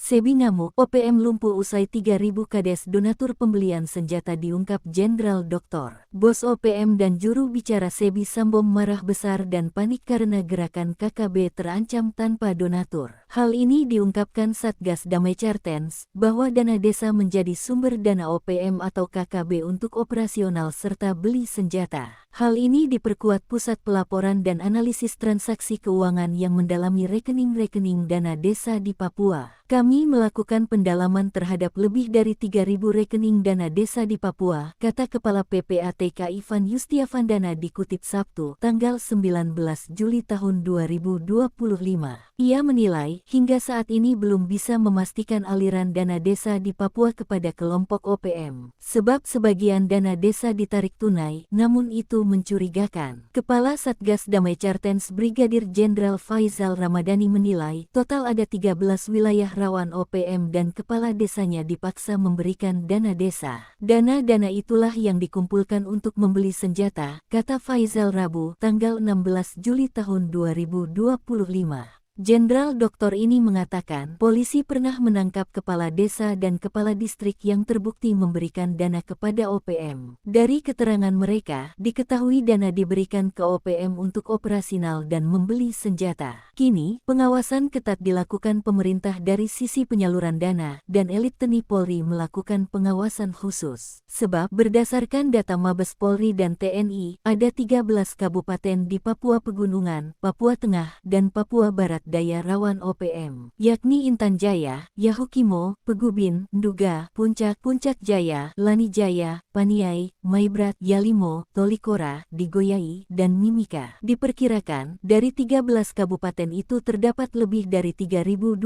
Sebi ngamuk, OPM lumpuh usai 3.000 kades donatur pembelian senjata diungkap Jenderal Dr. Bos OPM dan juru bicara Sebi Sambom marah besar dan panik karena gerakan KKB terancam tanpa donatur. Hal ini diungkapkan Satgas Damai Cartens, bahwa dana desa menjadi sumber dana OPM atau KKB untuk operasional serta beli senjata. Hal ini diperkuat Pusat Pelaporan dan Analisis Transaksi Keuangan yang mendalami rekening-rekening dana desa di Papua. Kami melakukan pendalaman terhadap lebih dari 3.000 rekening dana desa di Papua, kata Kepala PPATK Ivan Yustiavandana dikutip Sabtu, tanggal 19 Juli tahun 2025. Ia menilai, hingga saat ini belum bisa memastikan aliran dana desa di Papua kepada kelompok OPM. Sebab sebagian dana desa ditarik tunai, namun itu mencurigakan. Kepala Satgas Damai Cartens Brigadir Jenderal Faizal Ramadhani menilai, total ada 13 wilayah rawan OPM dan kepala desanya dipaksa memberikan dana desa. Dana-dana itulah yang dikumpulkan untuk membeli senjata, kata Faizal Rabu, tanggal 16 Juli tahun 2025. Jenderal Doktor ini mengatakan, polisi pernah menangkap kepala desa dan kepala distrik yang terbukti memberikan dana kepada OPM. Dari keterangan mereka, diketahui dana diberikan ke OPM untuk operasional dan membeli senjata. Kini, pengawasan ketat dilakukan pemerintah dari sisi penyaluran dana, dan elit TNI Polri melakukan pengawasan khusus. Sebab, berdasarkan data Mabes Polri dan TNI, ada 13 kabupaten di Papua Pegunungan, Papua Tengah, dan Papua Barat daya rawan OPM, yakni Intan Jaya, Yahukimo, Pegubin, Nduga, Puncak, Puncak Jaya, Lani Jaya, Paniai, Maibrat, Yalimo, Tolikora, Digoyai, dan Mimika. Diperkirakan, dari 13 kabupaten itu terdapat lebih dari 3.026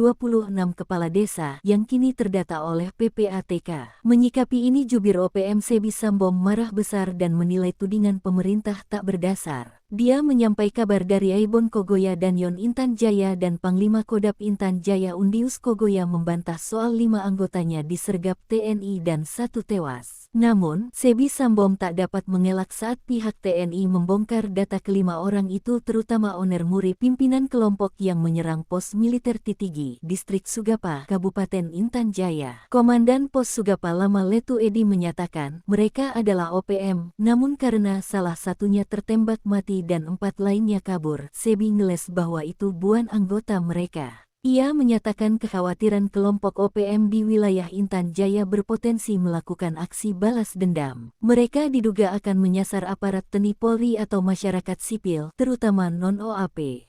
kepala desa yang kini terdata oleh PPATK. Menyikapi ini jubir OPM Sebi Sambom marah besar dan menilai tudingan pemerintah tak berdasar. Dia menyampai kabar dari Aibon Kogoya dan Yon Intan Jaya dan Panglima Kodap Intan Jaya Undius Kogoya membantah soal 5 anggotanya disergap TNI dan 1 tewas. Namun, Sebi Sambom tak dapat mengelak saat pihak TNI membongkar data kelima orang itu terutama Oner Muri pimpinan kelompok yang menyerang pos militer Titigi, Distrik Sugapa, Kabupaten Intan Jaya. Komandan Pos Sugapa Lama Letu Edi menyatakan, mereka adalah OPM, namun karena salah satunya tertembak mati dan 4 lainnya kabur, Sebi ngeles bahwa itu bukan anggota mereka. Ia menyatakan kekhawatiran kelompok OPM di wilayah Intan Jaya berpotensi melakukan aksi balas dendam. Mereka diduga akan menyasar aparat TNI Polri atau masyarakat sipil, terutama non-OAP.